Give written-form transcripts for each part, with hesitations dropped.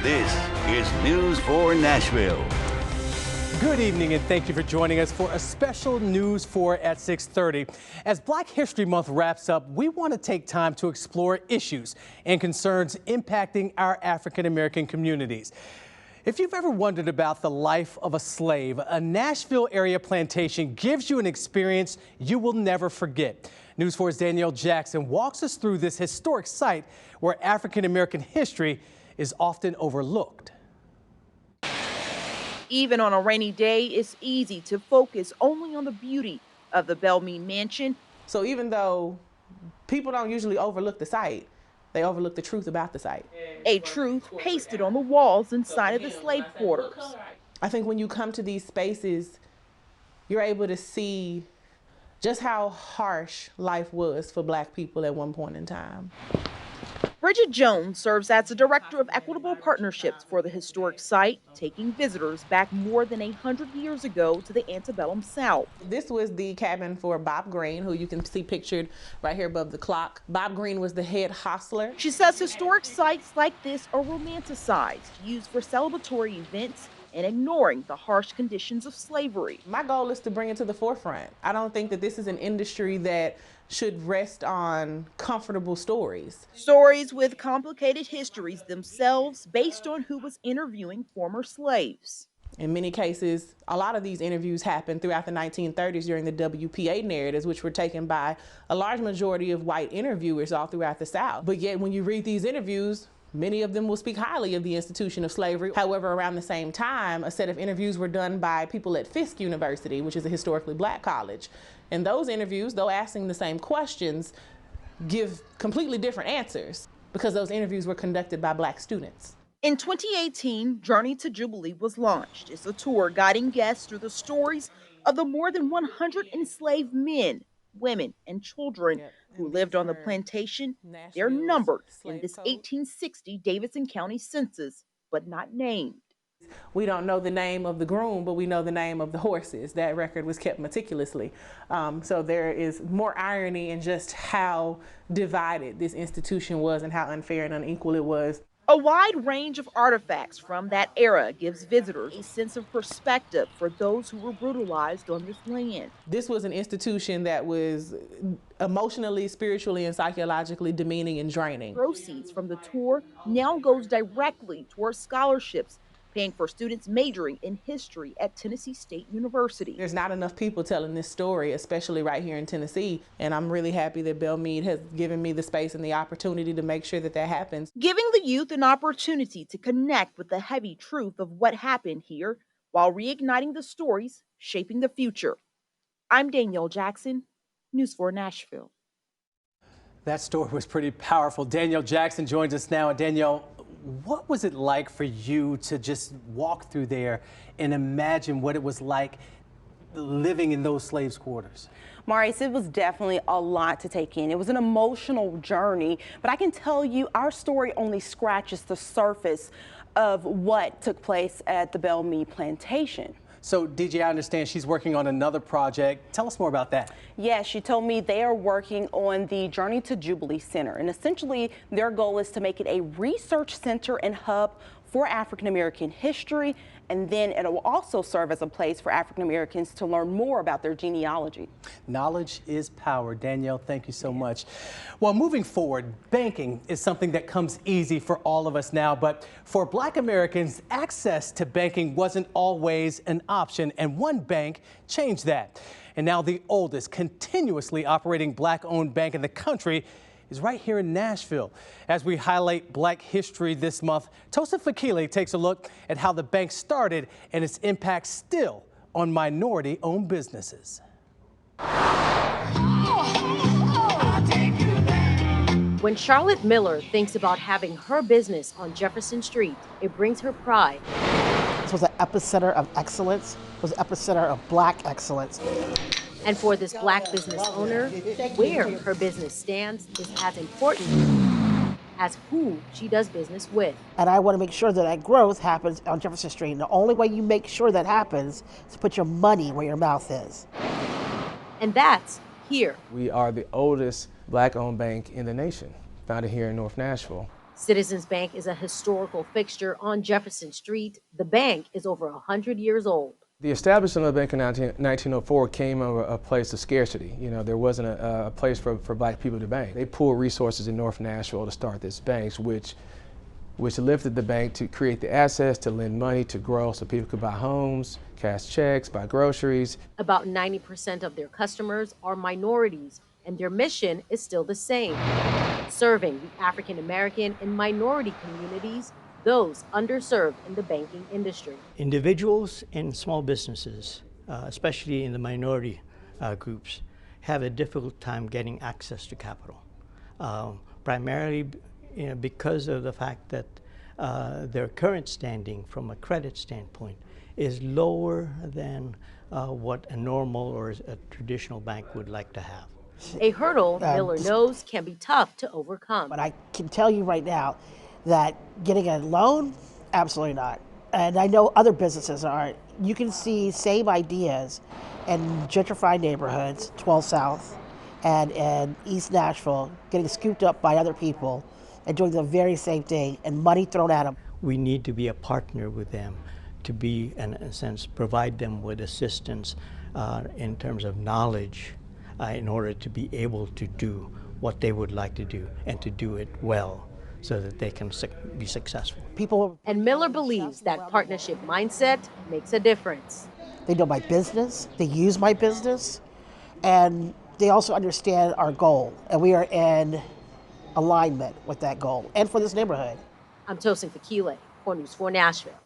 This is News 4 Nashville. Good evening and thank you for joining us for a special News 4 at 6:30. As Black History Month wraps up, we want to take time to explore issues and concerns impacting our African American communities. If you've ever wondered about the life of a slave, a Nashville area plantation gives you an experience you will never forget. News 4's Danielle Jackson walks us through this historic site where African American history is often overlooked. Even on a rainy day, it's easy to focus only on the beauty of the Belmead Mansion. So even though people don't usually overlook the site, they overlook the truth about the site. A truth pasted on the walls inside of the slave quarters. I think when you come to these spaces, you're able to see just how harsh life was for Black people at one point in time. Bridget Jones serves as the Director of Equitable Partnerships for the historic site, taking visitors back more than 100 years ago to the antebellum South. This was the cabin for Bob Green, who you can see pictured right here above the clock. Bob Green was the head hostler. She says historic sites like this are romanticized, used for celebratory events, and ignoring the harsh conditions of slavery. My goal is to bring it to the forefront. I don't think that this is an industry that should rest on comfortable stories. Stories with complicated histories themselves based on who was interviewing former slaves. In many cases, a lot of these interviews happened throughout the 1930s during the WPA narratives, which were taken by a large majority of white interviewers all throughout the South. But yet when you read these interviews, many of them will speak highly of the institution of slavery. However, around the same time, a set of interviews were done by people at Fisk University, which is a historically Black college. And those interviews, though asking the same questions, give completely different answers because those interviews were conducted by Black students. In 2018, Journey to Jubilee was launched. It's a tour guiding guests through the stories of the more than 100 enslaved men, women, and children who lived on the plantation. They're numbered in this 1860 Davidson County census, but not named. We don't know the name of the groom, but we know the name of the horses. That record was kept meticulously. So there is more irony in just how divided this institution was and how unfair and unequal it was. A wide range of artifacts from that era gives visitors a sense of perspective for those who were brutalized on this land. This was an institution that was emotionally, spiritually, and psychologically demeaning and draining. Proceeds from the tour now goes directly towards scholarships, paying for students majoring in history at Tennessee State University. There's not enough people telling this story, especially right here in Tennessee, and I'm really happy that Belmead has given me the space and the opportunity to make sure that that happens. Giving the youth an opportunity to connect with the heavy truth of what happened here while reigniting the stories shaping the future. I'm Danielle Jackson, News 4 Nashville. That story was pretty powerful. Danielle Jackson joins us now. And Danielle, what was it like for you to just walk through there and imagine what it was like living in those slaves' quarters? Maurice, it was definitely a lot to take in. It was an emotional journey, but I can tell you our story only scratches the surface of what took place at the Belmead plantation. So, DJ, I understand she's working on another project. Tell us more about that. Yes, she told me they are working on the Journey to Jubilee Center, and essentially their goal is to make it a research center and hub for African American history, and then it will also serve as a place for African Americans to learn more about their genealogy. Knowledge is power. Danielle, thank you so much. Well, moving forward, banking is something that comes easy for all of us now, but for Black Americans, access to banking wasn't always an option, and one bank changed that. And now the oldest continuously operating Black-owned bank in the country is right here in Nashville. As we highlight Black history this month, Tosa Fakile takes a look at how the bank started and its impact still on minority-owned businesses. When Charlotte Miller thinks about having her business on Jefferson Street, it brings her pride. This was an epicenter of excellence. It was an epicenter of Black excellence. And for this Black business owner, where her business stands is as important as who she does business with. And I want to make sure that that growth happens on Jefferson Street. And the only way you make sure that happens is to put your money where your mouth is. And that's here. We are the oldest Black-owned bank in the nation, founded here in North Nashville. Citizens Bank is a historical fixture on Jefferson Street. The bank is over 100 years old. The establishment of the bank in 1904 came of a place of scarcity. You know, there wasn't a place for black people to bank. They pulled resources in North Nashville to start this bank, which lifted the bank to create the assets, to lend money, to grow so people could buy homes, cash checks, buy groceries. About 90% of their customers are minorities, and their mission is still the same: serving the African American and minority communities, those underserved in the banking industry. Individuals and small businesses, especially in the minority groups, have a difficult time getting access to capital, primarily because of the fact that their current standing from a credit standpoint is lower than what a normal or a traditional bank would like to have. A hurdle Miller knows can be tough to overcome. But I can tell you right now that getting a loan, absolutely not. And I know other businesses aren't. You can see same ideas in gentrified neighborhoods, 12 South and East Nashville, getting scooped up by other people and doing the very same thing and money thrown at them. We need to be a partner with them to be, in a sense, provide them with assistance in terms of knowledge in order to be able to do what they would like to do and to do it well so that they can be successful. And Miller believes that partnership mindset makes a difference. They know my business, they use my business, and they also understand our goal. And we are in alignment with that goal and for this neighborhood. I'm Tosin Fakile, 4 News 4 Nashville.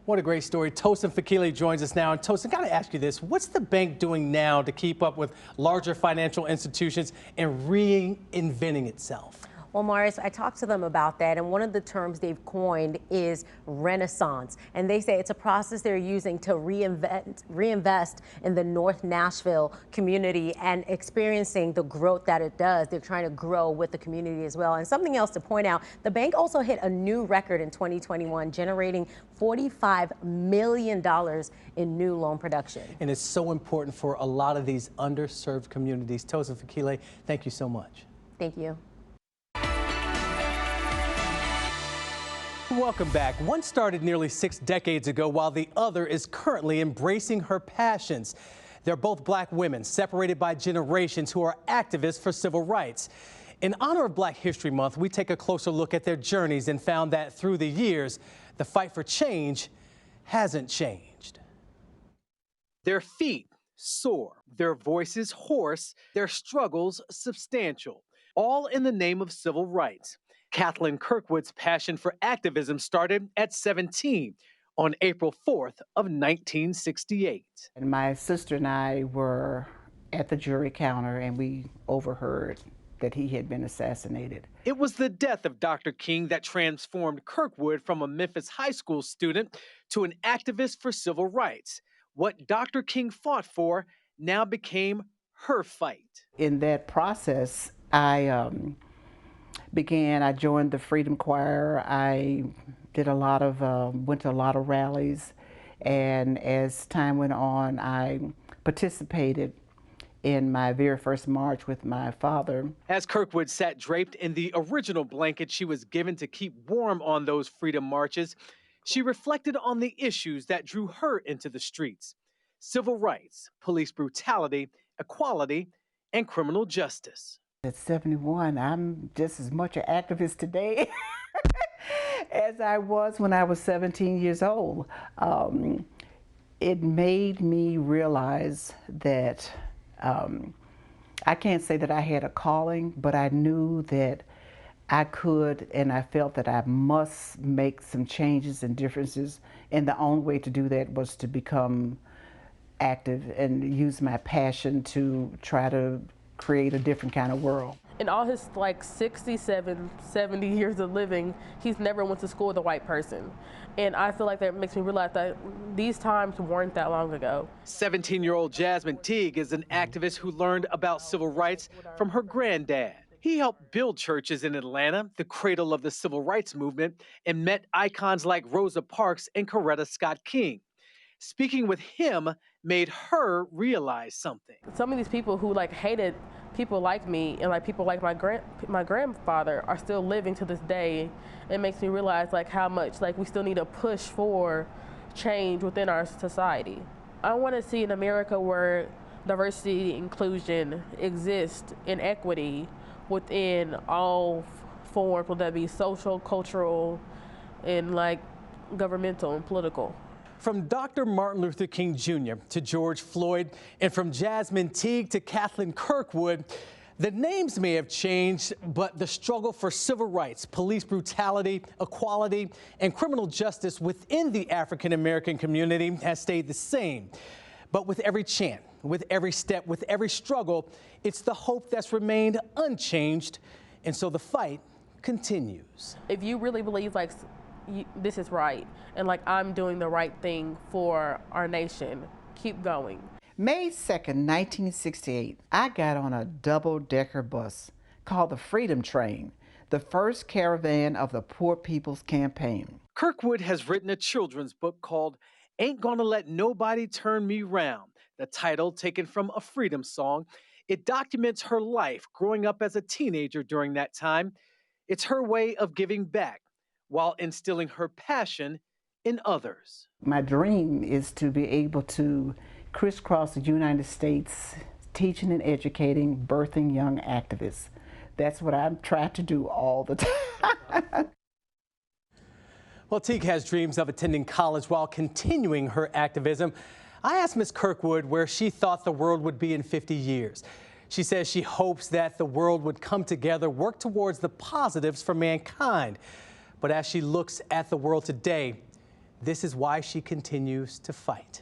What a great story. Tosin Fakile joins us now. And Tosin, got to ask you this. What's the bank doing now to keep up with larger financial institutions and reinventing itself? Well, Marius, I talked to them about that, and one of the terms they've coined is renaissance. And they say it's a process they're using to reinvest in the North Nashville community and experiencing the growth that it does. They're trying to grow with the community as well. And something else to point out, the bank also hit a new record in 2021, generating $45 million in new loan production. And it's so important for a lot of these underserved communities. Tosin Fakile, thank you so much. Thank you. Welcome back. One started nearly 6 decades ago, while the other is currently embracing her passions. They're both black women, separated by generations, who are activists for civil rights. In honor of Black History Month, we take a closer look at their journeys and found that through the years, the fight for change hasn't changed. Their feet soar, their voices hoarse, their struggles substantial, all in the name of civil rights. Kathleen Kirkwood's passion for activism started at 17 on April 4th of 1968. And my sister and I were at the jury counter, and we overheard that he had been assassinated. It was the death of Dr. King that transformed Kirkwood from a Memphis high school student to an activist for civil rights. What Dr. King fought for now became her fight. In that process, I joined the Freedom Choir. I did went to a lot of rallies, and as time went on, I participated in my very first march with my father. As Kirkwood sat draped in the original blanket she was given to keep warm on those freedom marches, she reflected on the issues that drew her into the streets: civil rights, police brutality, equality, and criminal justice. At 71, I'm just as much an activist today as I was when I was 17 years old. It made me realize that I can't say that I had a calling, but I knew that I could, and I felt that I must make some changes and differences. And the only way to do that was to become active and use my passion to try to create a different kind of world. In all his 67, 70 years of living, he's never went to school with a white person. And I feel like that makes me realize that these times weren't that long ago. 17-year-old Jasmine Teague is an activist who learned about civil rights from her granddad. He helped build churches in Atlanta, the cradle of the civil rights movement, and met icons like Rosa Parks and Coretta Scott King. Speaking with him made her realize something. Some of these people who hated people like me and like people like my grandfather are still living to this day, it makes me realize like how much like we still need to push for change within our society. I want to see an America where diversity, inclusion exists in equity within all forms, whether that be social, cultural, and like governmental and political. From Dr. Martin Luther King Jr. to George Floyd, and from Jasmine Teague to Kathleen Kirkwood, the names may have changed, but the struggle for civil rights, police brutality, equality, and criminal justice within the African American community has stayed the same. But with every chant, with every step, with every struggle, it's the hope that's remained unchanged, and so the fight continues. If you really believe like this is right, and like I'm doing the right thing for our nation, keep going. May 2nd, 1968, I got on a double-decker bus called the Freedom Train, the first caravan of the Poor People's Campaign. Kirkwood has written a children's book called Ain't Gonna Let Nobody Turn Me Round, the title taken from a freedom song. It documents her life growing up as a teenager during that time. It's her way of giving back while instilling her passion in others. My dream is to be able to crisscross the United States, teaching and educating, birthing young activists. That's what I'm trying to do all the time. Well, Teague has dreams of attending college while continuing her activism. I asked Ms. Kirkwood where she thought the world would be in 50 years. She says she hopes that the world would come together, work towards the positives for mankind. But as she looks at the world today, this is why she continues to fight.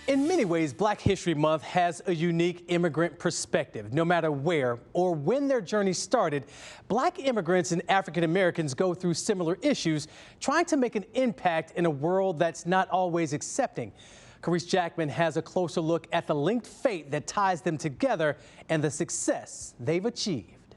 In many ways, Black History Month has a unique immigrant perspective. No matter where or when their journey started, Black immigrants and African Americans go through similar issues, trying to make an impact in a world that's not always accepting. Carice Jackman has a closer look at the linked fate that ties them together and the success they've achieved.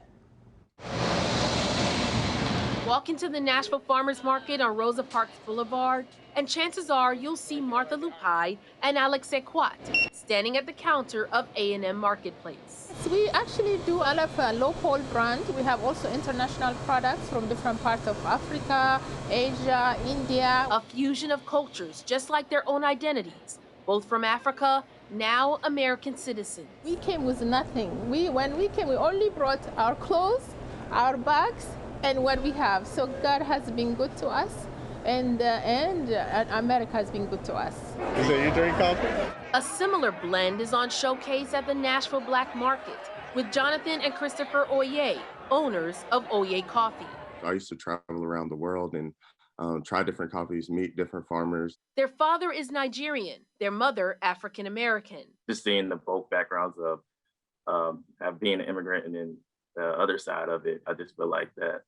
Walk into the Nashville Farmers Market on Rosa Parks Boulevard, and chances are you'll see Martha Lupai and Alex Sequat standing at the counter of A&M Marketplace. We actually do a lot of local brands. We have also international products from different parts of Africa, Asia, India. A fusion of cultures, just like their own identities, both from Africa, now American citizens. We came with nothing. When we came, we only brought our clothes, our bags, and what we have. So God has been good to us, and America has been good to us. So you drink coffee? A similar blend is on showcase at the Nashville Black Market with Jonathan and Christopher Oye, owners of Oye Coffee. I used to travel around the world and try different coffees, meet different farmers. Their father is Nigerian, their mother African American. Just seeing the both backgrounds of being an immigrant and then the other side of it, I just feel like that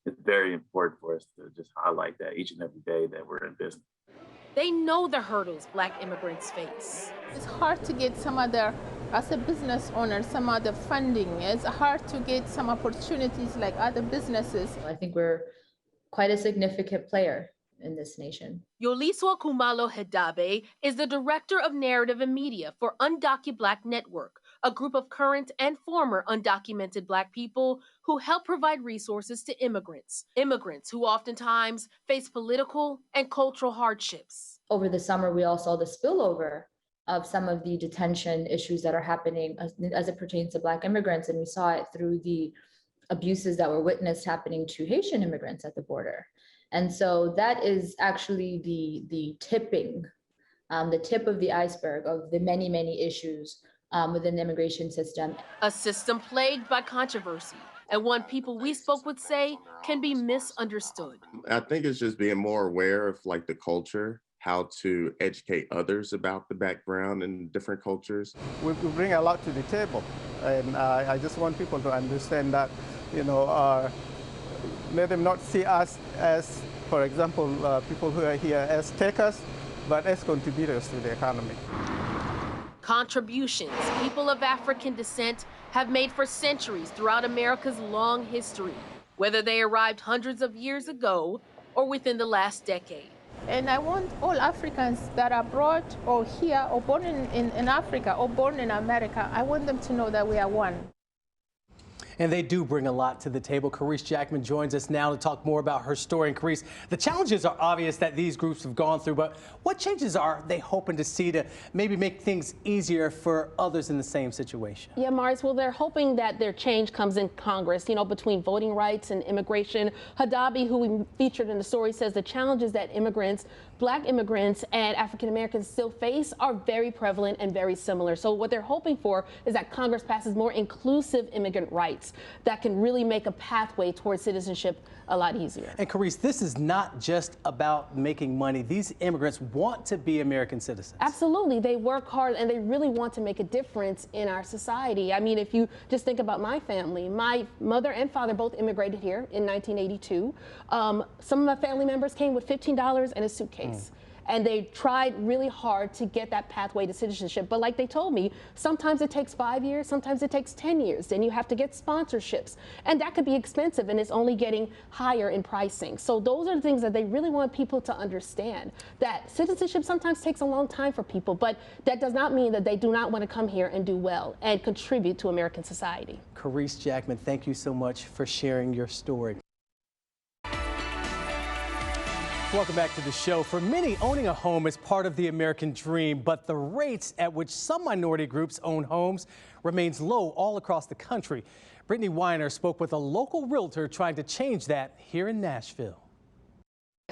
it's very important for us to just highlight that each and every day that we're in business. They know the hurdles Black immigrants face. It's hard to get as a business owner, some other funding. It's hard to get some opportunities like other businesses. I think we're quite a significant player in this nation. Yoliswa Kumalo Hedabe is the director of narrative and media for Undocumented Black Network, a group of current and former undocumented Black people who help provide resources to immigrants who oftentimes face political and cultural hardships. Over the summer, we all saw the spillover of some of the detention issues that are happening as it pertains to Black immigrants, and we saw it through the abuses that were witnessed happening to Haitian immigrants at the border. And so that is actually the tip of the iceberg of the many, many issues within the immigration system. A system plagued by controversy, and one people we spoke with say can be misunderstood. I think it's just being more aware of like the culture, how to educate others about the background and different cultures. We bring a lot to the table, and I just want people to understand that, let them not see us as, for example, people who are here as takers, but as contributors to the economy. Contributions people of African descent have made for centuries throughout America's long history, whether they arrived hundreds of years ago or within the last decade. And I want all Africans that are brought or here or born in Africa or born in America, I want them to know that we are one. And they do bring a lot to the table. Carice Jackman joins us now to talk more about her story. And Carice, the challenges are obvious that these groups have gone through, but what changes are they hoping to see to maybe make things easier for others in the same situation? Yeah, Mars, well, they're hoping that their change comes in Congress, you know, between voting rights and immigration. Hadabi, who we featured in the story, says the challenges that immigrants, Black immigrants and African Americans still face are very prevalent and very similar. So what they're hoping for is that Congress passes more inclusive immigrant rights that can really make a pathway towards citizenship a lot easier. And Carice, this is not just about making money. These immigrants want to be American citizens. Absolutely. They work hard and they really want to make a difference in our society. I mean, if you just think about my family, my mother and father both immigrated here in 1982. Some of my family members came with $15 and a suitcase. And they tried really hard to get that pathway to citizenship. But like they told me, sometimes it takes 5 years, sometimes it takes 10 years. Then you have to get sponsorships. And that could be expensive, and it's only getting higher in pricing. So those are the things that they really want people to understand, that citizenship sometimes takes a long time for people, but that does not mean that they do not want to come here and do well and contribute to American society. Carice Jackman, thank you so much for sharing your story. Welcome back to the show. For many, owning a home is part of the American dream, but the rates at which some minority groups own homes remains low all across the country. Brittany Weiner spoke with a local realtor trying to change that here in Nashville.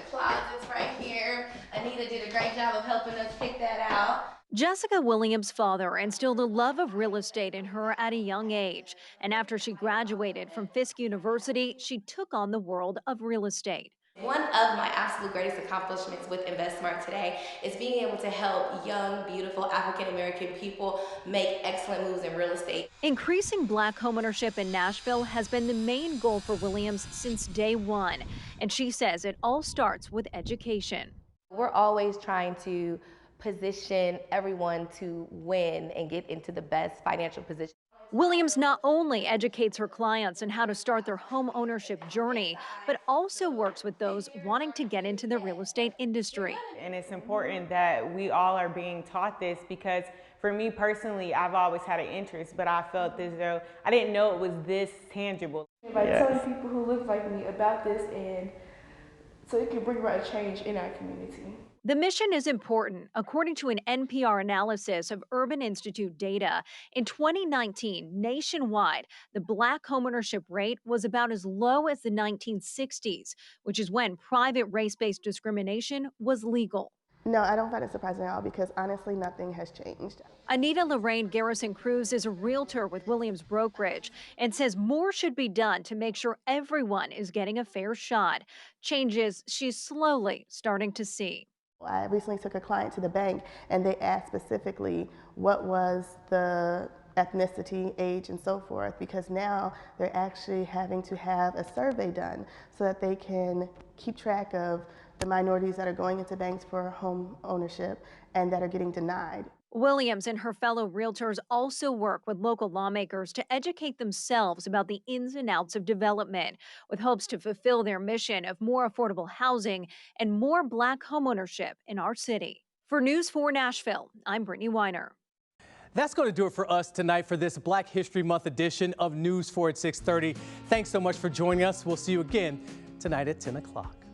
Closets right here. Anita did a great job of helping us pick that out. Jessica Williams' father instilled a love of real estate in her at a young age. And after she graduated from Fisk University, she took on the world of real estate. One of my absolute greatest accomplishments with InvestSmart today is being able to help young, beautiful African-American people make excellent moves in real estate. Increasing Black homeownership in Nashville has been the main goal for Williams since day one. And she says it all starts with education. We're always trying to position everyone to win and get into the best financial position. Williams not only educates her clients on how to start their home ownership journey, but also works with those wanting to get into the real estate industry. And it's important that we all are being taught this, because for me personally, I've always had an interest, but I felt as though I didn't know it was this tangible. By telling people who look like me about this, and so it can bring about a change in our community. The mission is important. According to an NPR analysis of Urban Institute data, in 2019, nationwide, the Black homeownership rate was about as low as the 1960s, which is when private race-based discrimination was legal. No, I don't find it surprising at all, because honestly, nothing has changed. Anita Lorraine Garrison Cruz is a realtor with Williams Brokerage and says more should be done to make sure everyone is getting a fair shot. Changes she's slowly starting to see. I recently took a client to the bank, and they asked specifically what was the ethnicity, age, and so forth, because now they're actually having to have a survey done so that they can keep track of the minorities that are going into banks for home ownership and that are getting denied. Williams and her fellow realtors also work with local lawmakers to educate themselves about the ins and outs of development, with hopes to fulfill their mission of more affordable housing and more Black homeownership in our city. For News 4 Nashville, I'm Brittany Weiner. That's going to do it for us tonight for this Black History Month edition of News 4 at 6:30. Thanks so much for joining us. We'll see you again tonight at 10 o'clock.